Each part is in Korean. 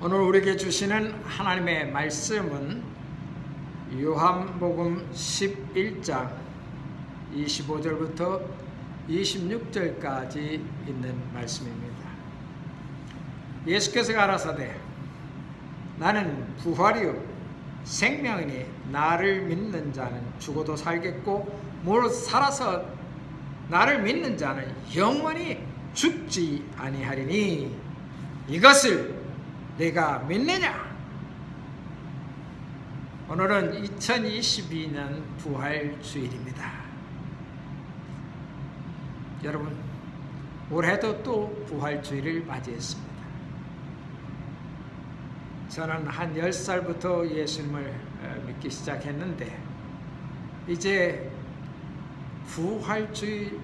오늘 우리에게 주시는 하나님의 말씀은 요한복음 11장 25절부터 26절까지 있는 말씀입니다. 예수께서 가라사대 나는 부활이요 생명이니 나를 믿는 자는 죽어도 살겠고 무릇 살아서 나를 믿는 자는 영원히 죽지 아니하리니 이것을 내가 믿느냐? 오늘은 2022년 부활주일입니다. 여러분, 올해도 또 부활주일을 맞이했습니다. 저는 한 10살부터 예수님을 믿기 시작했는데 이제 부활주일을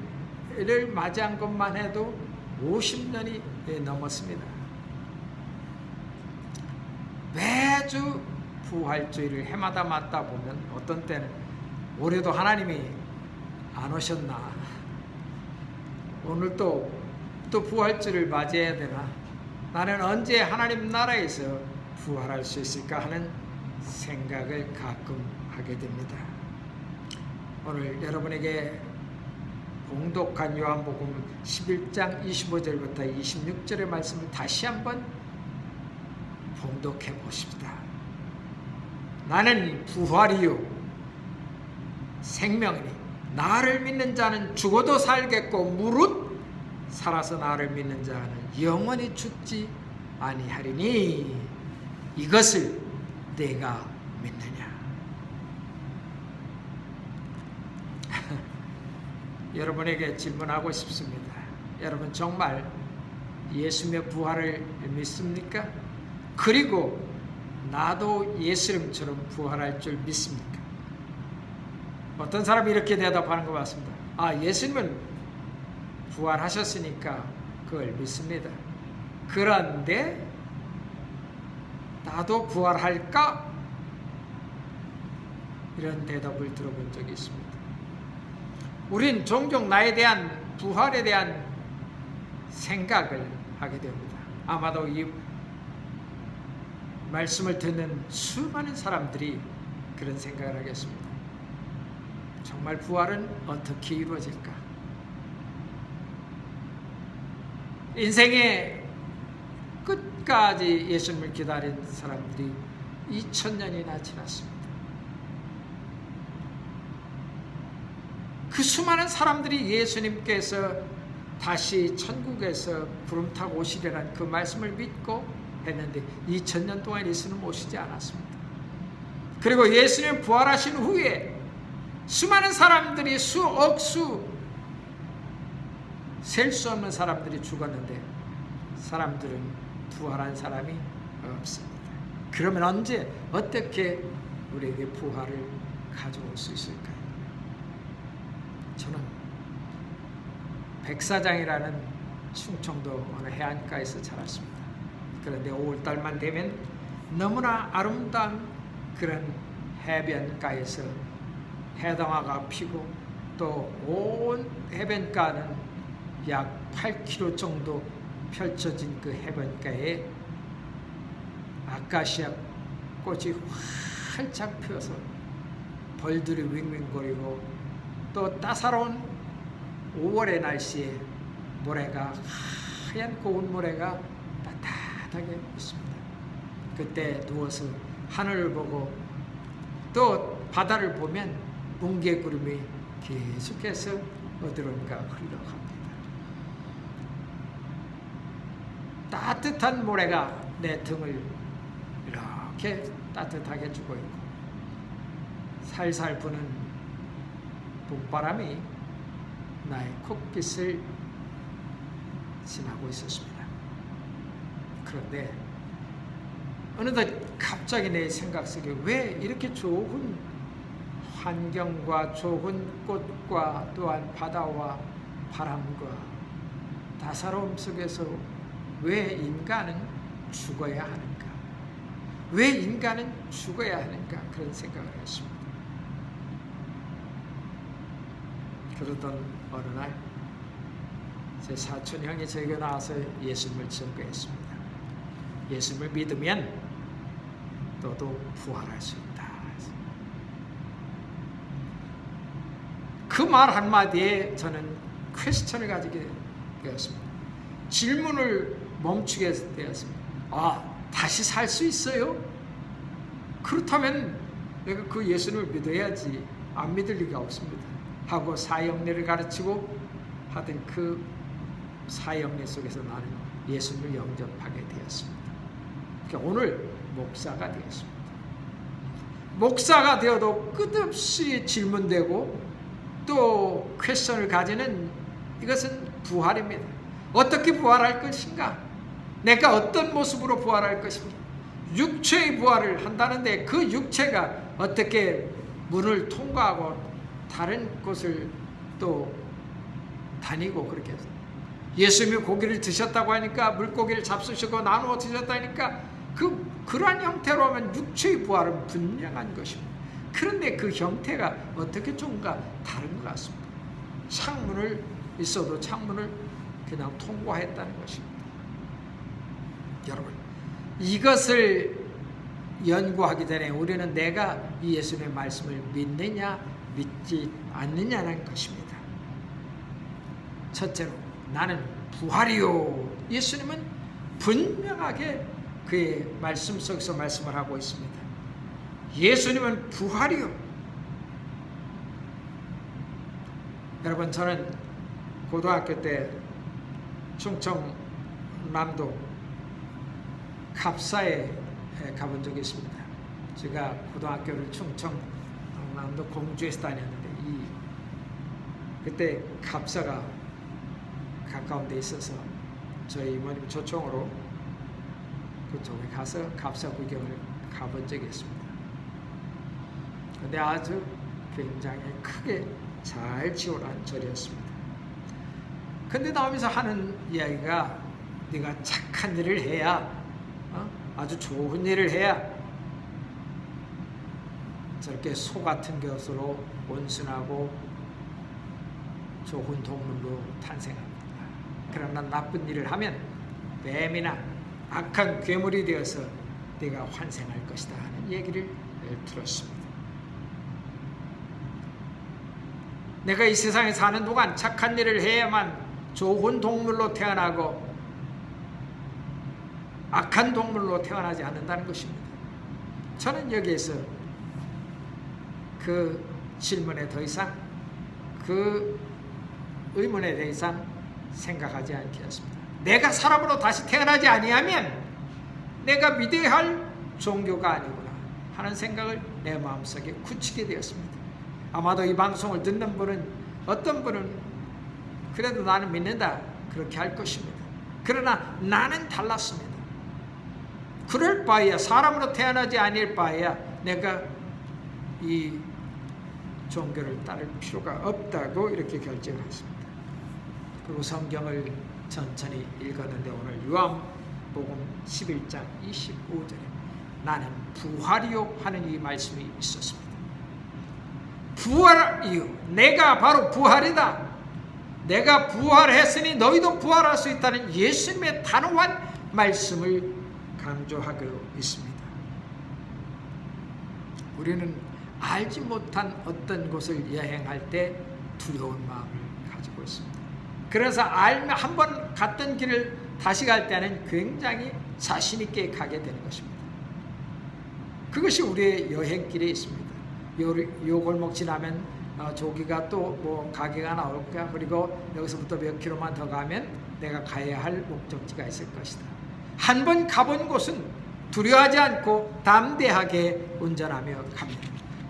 맞이한 것만 해도 50년이 넘었습니다. 매주 부활주일을 해마다 맞다 보면 어떤 때는 올해도 하나님이 안 오셨나, 오늘 또 부활주일을 맞이해야 되나, 나는 언제 하나님 나라에서 부활할 수 있을까 하는 생각을 가끔 하게 됩니다. 오늘 여러분에게 봉독한 요한복음 11장 25절부터 26절의 말씀을 다시 한번 봉독해 보십시다. 나는 부활이요 생명이니 나를 믿는 자는 죽어도 살겠고 무릇 살아서 나를 믿는 자는 영원히 죽지 아니하리니 이것을 내가 믿느냐? 여러분에게 질문하고 싶습니다. 여러분 정말 예수님의 부활을 믿습니까? 그리고 나도 예수님처럼 부활할 줄 믿습니까? 어떤 사람이 이렇게 대답하는 것 같습니다. 예수님은 부활하셨으니까 그걸 믿습니다. 그런데 나도 부활할까? 이런 대답을 들어본 적이 있습니다. 우린 종종 나에 대한 부활에 대한 생각을 하게 됩니다. 아마도 이 말씀을 듣는 수많은 사람들이 그런 생각을 하겠습니다. 정말 부활은 어떻게 이루어질까? 인생의 끝까지 예수님을 기다린 사람들이 2000년이나 지났습니다. 그 수많은 사람들이 예수님께서 다시 천국에서 구름 타고 오시리라는 그 말씀을 믿고 했는데 2000년 동안 예수는 오시지 않았습니다. 그리고 예수님 부활하신 후에 수많은 사람들이 셀 수 없는 사람들이 죽었는데 사람들은 부활한 사람이 없습니다. 그러면 언제 어떻게 우리에게 부활을 가져올 수 있을까요? 저는 백사장이라는 충청도 어느 해안가에서 자랐습니다. 그런데 5월달만 되면 너무나 아름다운 그런 해변가에서 해당화가 피고 또 온 해변가는 약 8km 정도 펼쳐진 그 해변가에 아카시아 꽃이 활짝 피어서 벌들이 윙윙거리고 또 따사로운 5월의 날씨에 모래가 하얀 고운 모래가 따뜻하게 있습니다. 그때 누워서 하늘을 보고 또 바다를 보면 뭉게구름이 계속해서 어디론가 흘러갑니다. 따뜻한 모래가 내 등을 이렇게 따뜻하게 주고 있고 살살 부는 봄바람이 나의 콧깃을 지나고 있었습니다. 그런데 어느덧 갑자기 내 생각 속에 왜 이렇게 좋은 환경과 좋은 꽃과 또한 바다와 바람과 따사로움 속에서 왜 인간은 죽어야 하는가? 왜 인간은 죽어야 하는가? 그런 생각을 했습니다. 그러던 어느 날 제 사촌 형이 제게 나와서 예수님을 증거했습니다. 예수님을 믿으면 너도 부활할 수 있다. 그 말 한마디에 저는 퀘스천을 가지게 되었습니다. 질문을 멈추게 되었습니다. 다시 살 수 있어요? 그렇다면 내가 그 예수님을 믿어야지. 안 믿을 리가 없습니다. 하고 사형례를 가르치고 하던 그 사형례 속에서 나는 예수님을 영접하게 되었습니다. 그러니까 오늘 목사가 되었습니다. 목사가 되어도 끝없이 질문되고 또 퀘스천을 가지는 이것은 부활입니다. 어떻게 부활할 것인가? 내가 어떤 모습으로 부활할 것인가? 육체의 부활을 한다는데 그 육체가 어떻게 문을 통과하고 다른 곳을 또 다니고 그렇게 해서 예수님이 고기를 드셨다고 하니까 물고기를 잡수시고 나누어 드셨다니까 그러한 형태로 하면 육체의 부활은 분명한 것입니다. 그런데 그 형태가 어떻게 좀가 다른 것 같습니다. 창문을 있어도 창문을 그냥 통과했다는 것입니다. 여러분, 이것을 연구하기 전에 우리는 내가 이 예수님의 말씀을 믿느냐 믿지 않느냐는 것입니다. 첫째로 나는 부활이요. 예수님은 분명하게 그의 말씀 속에서 말씀을 하고 있습니다. 예수님은 부활이요. 여러분, 저는 고등학교 때 충청남도 갑사에 가본 적이 있습니다. 제가 고등학교를 충청남도 공주에서 다녔는데 그때 갑사가 가까운 데 있어서 저희 이모님 초청으로 그쪽에 가서 갑사 구경을 가본 적이 있습니다. 근데 아주 굉장히 크게 잘 지어놓은 절이었습니다. 근데 나오면서 하는 이야기가 네가 착한 일을 해야 아주 좋은 일을 해야 저렇게 소 같은 것으로 온순하고 좋은 동물로 탄생합니다. 그러나 나쁜 일을 하면 뱀이나 악한 괴물이 되어서 네가 환생할 것이다 하는 얘기를 들었습니다. 내가 이 세상에 사는 동안 착한 일을 해야만 좋은 동물로 태어나고 악한 동물로 태어나지 않는다는 것입니다. 저는 여기에서 그 질문에 더 이상 그 의문에 더 이상 생각하지 않겠습니다. 내가 사람으로 다시 태어나지 아니하면 내가 믿어야 할 종교가 아니구나 하는 생각을 내 마음속에 굳히게 되었습니다. 아마도 이 방송을 듣는 분은 어떤 분은 그래도 나는 믿는다 그렇게 할 것입니다. 그러나 나는 달랐습니다. 그럴 바에야 사람으로 태어나지 아닐 바에야 내가 이 종교를 따를 필요가 없다고 이렇게 결정을 했습니다. 그리고 성경을 천천히 읽었는데 오늘 요한복음 11장 25절에 나는 부활이요 하는 이 말씀이 있었습니다. 부활이요, 내가 바로 부활이다. 내가 부활했으니 너희도 부활할 수 있다는 예수님의 단호한 말씀을 강조하고 있습니다. 우리는 알지 못한 어떤 곳을 여행할 때 두려운 마음을 가지고 있습니다. 그래서 한번 갔던 길을 다시 갈 때는 굉장히 자신 있게 가게 되는 것입니다. 그것이 우리의 여행길에 있습니다. 요 골목 지나면 저기가 또 뭐 가게가 나올 거야. 그리고 여기서부터 몇 킬로만 더 가면 내가 가야 할 목적지가 있을 것이다. 한 번 가본 곳은 두려워하지 않고 담대하게 운전하며 갑니다.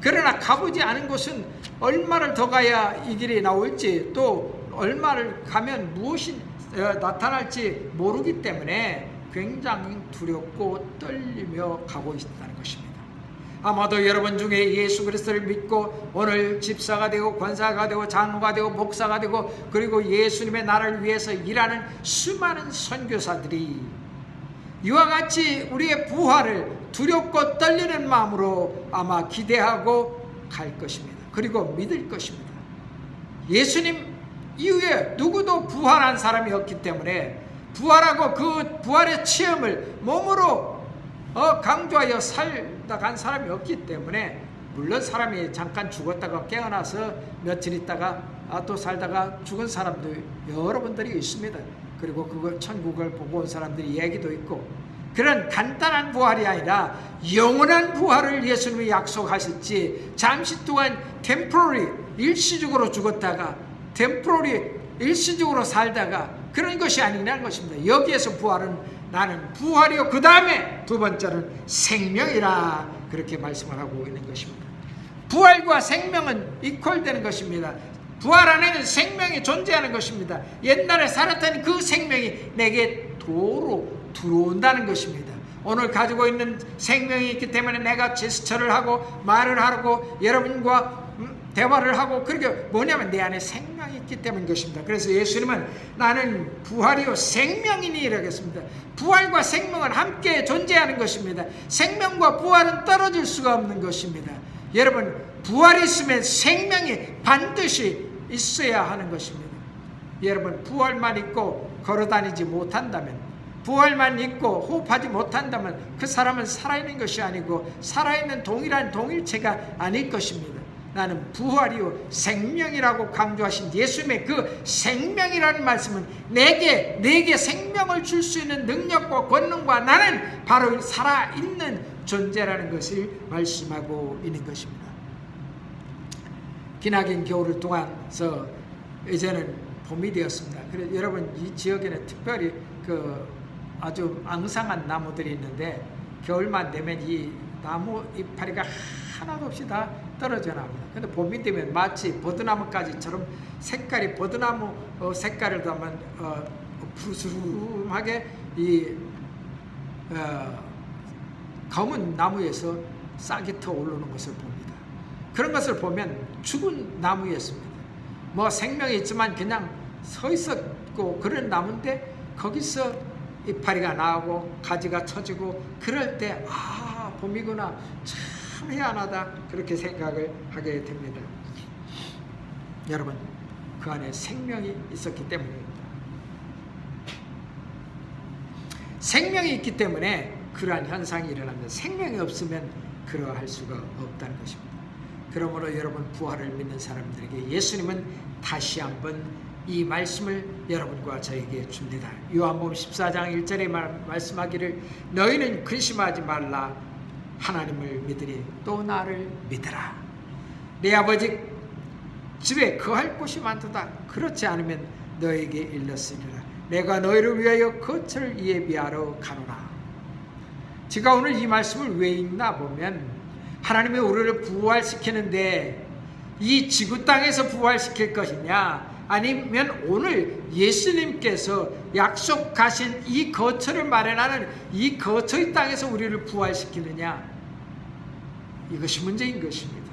그러나 가보지 않은 곳은 얼마를 더 가야 이 길이 나올지 또 얼마를 가면 무엇이 나타날지 모르기 때문에 굉장히 두렵고 떨리며 가고 있다는 것입니다. 아마도 여러분 중에 예수 그리스도를 믿고 오늘 집사가 되고 권사가 되고 장로가 되고 목사가 되고 그리고 예수님의 나라를 위해서 일하는 수많은 선교사들이 이와 같이 우리의 부활을 두렵고 떨리는 마음으로 아마 기대하고 갈 것입니다. 그리고 믿을 것입니다. 예수님 이후에 누구도 부활한 사람이 없기 때문에 부활하고 그 부활의 체험을 몸으로 강조하여 살다 간 사람이 없기 때문에, 물론 사람이 잠깐 죽었다가 깨어나서 며칠 있다가 또 살다가 죽은 사람도 여러분들이 있습니다. 그리고 그걸 천국을 보고 온 사람들이 얘기도 있고, 그런 간단한 부활이 아니라 영원한 부활을 예수님이 약속하셨지, 잠시 동안 템포러리 일시적으로 죽었다가 템포러리 일시적으로 살다가 그런 것이 아니라는 것입니다. 여기에서 부활은 나는 부활이요 그 다음에 두 번째는 생명이라, 그렇게 말씀을 하고 있는 것입니다. 부활과 생명은 이퀄되는 것입니다. 부활 안에는 생명이 존재하는 것입니다. 옛날에 살았던 그 생명이 내게 도로 들어온다는 것입니다. 오늘 가지고 있는 생명이 있기 때문에 내가 제스처를 하고 말을 하고 여러분과 대화를 하고, 그렇게 뭐냐면 내 안에 생명이 있기 때문인 것입니다. 그래서 예수님은 나는 부활이요 생명이니 이라겠습니다. 부활과 생명은 함께 존재하는 것입니다. 생명과 부활은 떨어질 수가 없는 것입니다. 여러분, 부활이 있으면 생명이 반드시 있어야 하는 것입니다. 여러분, 부활만 있고 걸어다니지 못한다면, 부활만 있고 호흡하지 못한다면 그 사람은 살아있는 것이 아니고 살아있는 동일한 동일체가 아닐 것입니다. 나는 부활이요 생명이라고 강조하신 예수님의 그 생명이라는 말씀은 내게 생명을 줄 수 있는 능력과 권능과 나는 바로 살아있는 존재라는 것을 말씀하고 있는 것입니다. 기나긴 겨울을 통해서 이제는 봄이 되었습니다. 그래서 여러분, 이 지역에는 특별히 아주 앙상한 나무들이 있는데 겨울만 되면 이 나무 이파리가 하나도 없이 다 떨어져 나옵니다. 근데 봄이 되면 마치 버드나무가지처럼 색깔이 버드나무 색깔을 담은 푸르스름하게 이 검은 나무에서 싹이 터 오르는 것을 봅니다. 그런 것을 보면 죽은 나무였습니다. 뭐 생명이 있지만 그냥 서 있었고 그런 나무인데 거기서 이파리가 나오고 가지가 처지고, 그럴 때 봄이구나, 참 희한하다, 그렇게 생각을 하게 됩니다. 여러분, 그 안에 생명이 있었기 때문입니다. 생명이 있기 때문에 그러한 현상이 일어납니다. 생명이 없으면 그러할 수가 없다는 것입니다. 그러므로 여러분, 부활을 믿는 사람들에게 예수님은 다시 한번 이 말씀을 여러분과 저에게 줍니다. 요한복음 14장 1절에 말씀하기를 너희는 근심하지 말라, 하나님을 믿으니 또 나를 믿으라. 내 아버지 집에 거할 곳이 많도다. 그렇지 않으면 너에게 일렀으리라. 내가 너희를 위하여 거처를 예비하러 가노라. 제가 오늘 이 말씀을 왜 읽나 보면, 하나님이 우리를 부활시키는데 이 지구 땅에서 부활시킬 것이냐, 아니면 오늘 예수님께서 약속하신 이 거처를 마련하는 이 거처의 땅에서 우리를 부활시키느냐, 이것이 문제인 것입니다.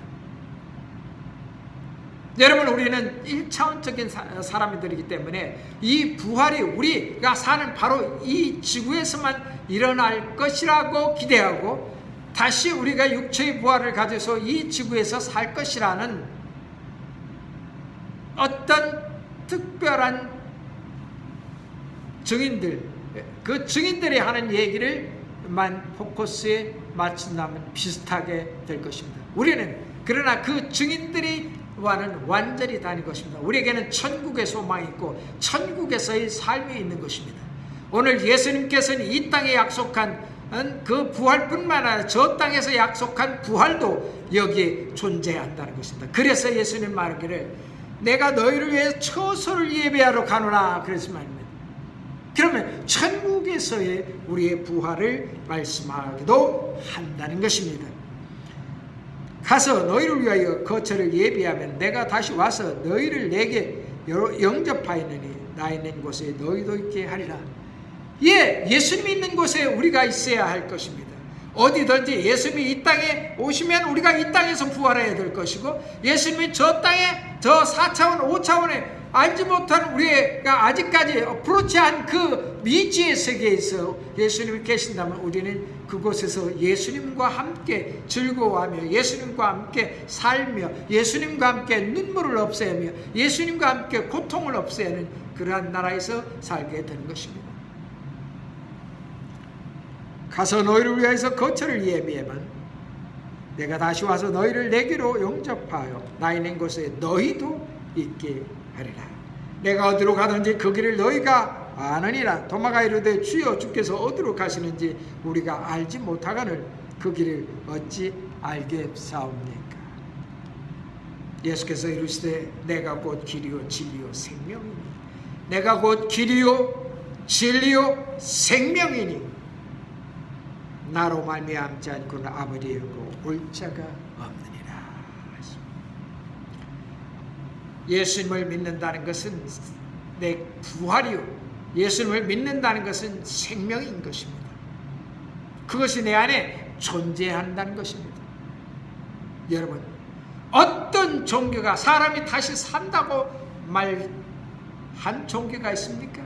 여러분, 우리는 1차원적인 사람들이기 때문에 이 부활이 우리가 사는 바로 이 지구에서만 일어날 것이라고 기대하고, 다시 우리가 육체의 부활을 가져서 이 지구에서 살 것이라는 어떤 특별한 증인들, 그 증인들이 하는 얘기를만 포커스에 맞춘다면 비슷하게 될 것입니다. 우리는 그러나 그 증인들과는 완전히 다른 것입니다. 우리에게는 천국의 소망이 있고 천국에서의 삶이 있는 것입니다. 오늘 예수님께서는 이 땅에 약속한 그 부활뿐만 아니라 저 땅에서 약속한 부활도 여기에 존재한다는 것입니다. 그래서 예수님 말하기를 내가 너희를 위해 처소를 예배하러 가노라 그랬을 말입니다. 그러면 천국에서의 우리의 부활을 말씀하기도 한다는 것입니다. 가서 너희를 위하여 거처를 예비하면 내가 다시 와서 너희를 내게 영접하였느니 나 있는 곳에 너희도 있게 하리라. 예수님이 있는 곳에 우리가 있어야 할 것입니다. 어디든지 예수님이 이 땅에 오시면 우리가 이 땅에서 부활해야 될 것이고, 예수님이 저 땅에 저 4차원 5차원에 알지 못한 우리가 아직까지 어프로치한 그 미지의 세계에서 예수님이 계신다면 우리는 그곳에서 예수님과 함께 즐거워하며 예수님과 함께 살며 예수님과 함께 눈물을 없애며 예수님과 함께 고통을 없애는 그러한 나라에서 살게 되는 것입니다. 가서 너희를 위하여서 거처를 예비하면 내가 다시 와서 너희를 내게로 영접하여 나 있는 곳에 너희도 있게 하리라. 내가 어디로 가든지 그 길을 너희가 아느니라. 도마가 이르되 주여 주께서 어디로 가시는지 우리가 알지 못하거늘 그 길을 어찌 알겠사옵니까? 예수께서 이르시되 내가 곧 길이요 진리요 생명이니 내가 곧 길이요 진리요 생명이니 나로 말미암지 않고는 아버지에게로 올 자가 없느니라. 예수님을 믿는다는 것은 내 부활이요 예수님을 믿는다는 것은 생명인 것입니다. 그것이 내 안에 존재한다는 것입니다. 여러분, 어떤 종교가 사람이 다시 산다고 말한 종교가 있습니까?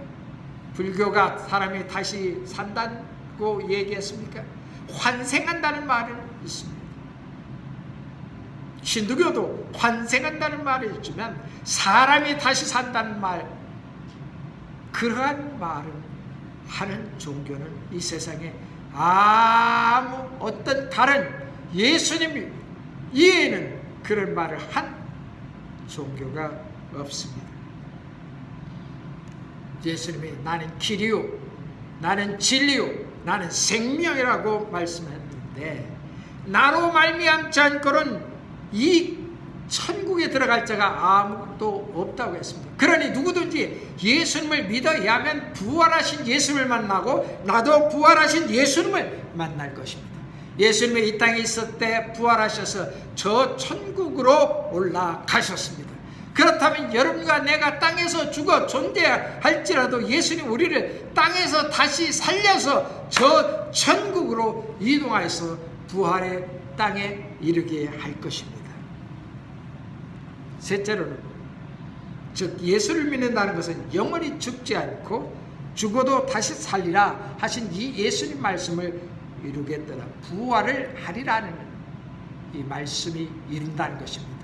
불교가 사람이 다시 산다고 얘기했습니까? 환생한다는 말은 있습니다. 힌두교도 환생한다는 말이 있지만 사람이 다시 산다는 말, 그러한 말을 하는 종교는 이 세상에 아무 어떤 다른 예수님 이외에는 그런 말을 한 종교가 없습니다. 예수님이 나는 길이요 나는 진리요 나는 생명이라고 말씀했는데 나로 말미암지 않고는 이 천국에 들어갈 자가 아무것도 없다고 했습니다. 그러니 누구든지 예수님을 믿어야 하면 부활하신 예수님을 만나고 나도 부활하신 예수님을 만날 것입니다. 예수님이 이 땅에 있을 때 부활하셔서 저 천국으로 올라가셨습니다. 그렇다면 여러분과 내가 땅에서 죽어 존재할지라도 예수님 우리를 땅에서 다시 살려서 저 천국으로 이동하여서 부활의 땅에 이르게 할 것입니다. 셋째로는 즉 예수를 믿는다는 것은 영원히 죽지 않고 죽어도 다시 살리라 하신 이 예수님 말씀을 이루겠더라 부활을 하리라는 이 말씀이 이룬다는 것입니다.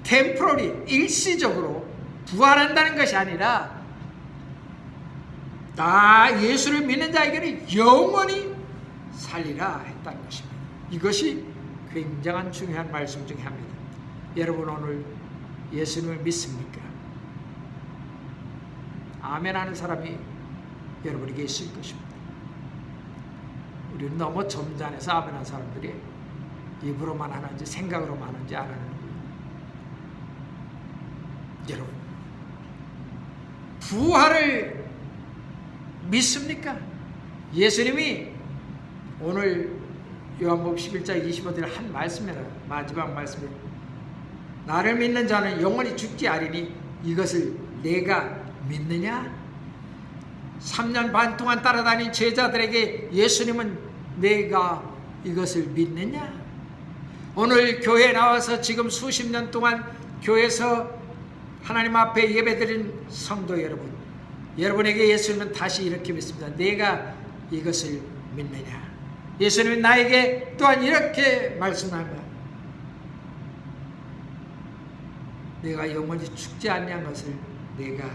템포러리 일시적으로 부활한다는 것이 아니라 나 예수를 믿는 자에게는 영원히 살리라 했다는 것입니다. 이것이 굉장한 중요한 말씀 중에 하나입니다. 여러분 오늘 예수님을 믿습니까? 아멘 하는 사람이 여러분에게 있을 것입니다. 우리는 너무 점잖아서 아멘 하는 사람들이 입으로만 하는지 생각으로만 하는지 안 하는 거예요. 여러분 부활을 믿습니까? 예수님이 오늘 요한복음 11장 25절에 한 말씀이라 마지막 말씀입니다. 나를 믿는 자는 영원히 죽지 아니니 이것을 내가 믿느냐? 3년 반 동안 따라다닌 제자들에게 예수님은 내가 이것을 믿느냐? 오늘 교회에 나와서 지금 수십 년 동안 교회에서 하나님 앞에 예배드린 성도 여러분, 여러분에게 예수님은 다시 이렇게 믿습니다. 내가 이것을 믿느냐? 예수님은 나에게 또한 이렇게 말씀합니다. 내가 영원히 죽지 않는 것을 내가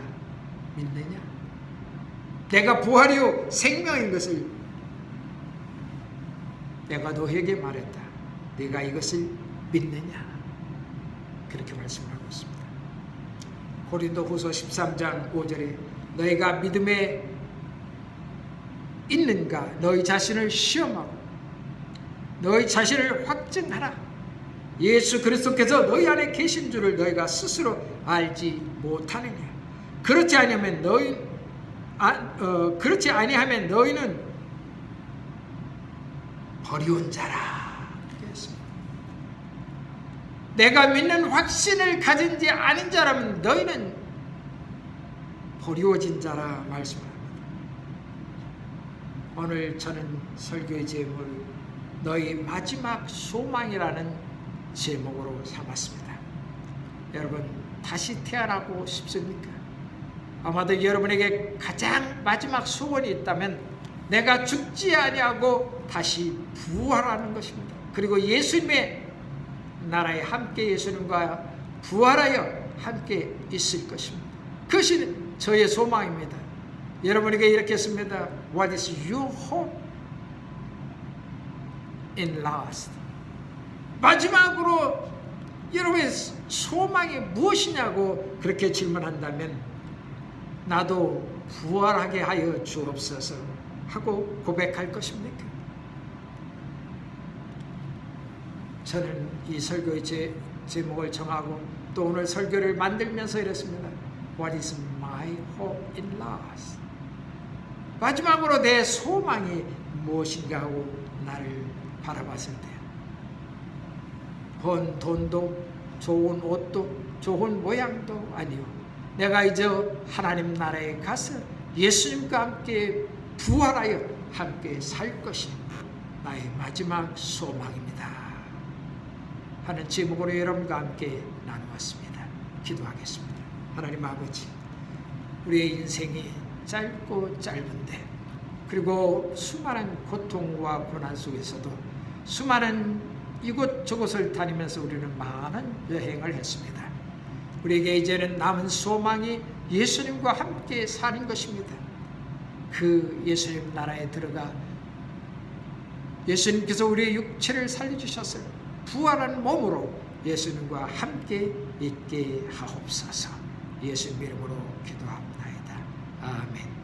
믿느냐? 내가 부활이요 생명인 것을 내가 너에게 말했다. 내가 이것을 믿느냐? 그렇게 말씀하고 있습니다. 고린도후서 13장 5절에 너희가 믿음에 있는가 너희 자신을 시험하고 너희 자신을 확증하라. 예수 그리스도께서 너희 안에 계신 줄을 너희가 스스로 알지 못하느냐. 그렇지 아니하면 너희는 버리운 자라. 그랬습니다. 내가 믿는 확신을 가진 지 아닌 자라면 너희는 버리워진 자라 말씀합니다. 오늘 저는 설교의 제목을 너희 마지막 소망이라는 제목으로 삼았습니다. 여러분 다시 태어나고 싶습니까? 아마도 여러분에게 가장 마지막 소원이 있다면 내가 죽지 아니하고 다시 부활하는 것입니다. 그리고 예수님의 나라에 함께 예수님과 부활하여 함께 있을 것입니다. 그것이 저의 소망입니다. 여러분에게 이렇게 했습니다. What is your hope? in last. 마지막으로 여러분의 소망이 무엇이냐고 그렇게 질문한다면 나도 부활하게 하여 주옵소서 하고 고백할 것입니까? 저는 이 설교의 제목을 정하고 또 오늘 설교를 만들면서 이랬습니다. What is my hope in last? 마지막으로 내 소망이 무엇인가 하고 나를 바라봤을 때 번 돈도 좋은 옷도 좋은 모양도 아니요. 내가 이제 하나님 나라에 가서 예수님과 함께 부활하여 함께 살 것이 나의 마지막 소망입니다 하는 제목으로 여러분과 함께 나누었습니다. 기도하겠습니다. 하나님 아버지, 우리의 인생이 짧고 짧은데 그리고 수많은 고통과 고난 속에서도 수많은 이곳저곳을 다니면서 우리는 많은 여행을 했습니다. 우리에게 이제는 남은 소망이 예수님과 함께 사는 것입니다. 그 예수님 나라에 들어가 예수님께서 우리의 육체를 살려주셨어요. 부활한 몸으로 예수님과 함께 있게 하옵소서. 예수님 이름으로 기도합니다. 아멘.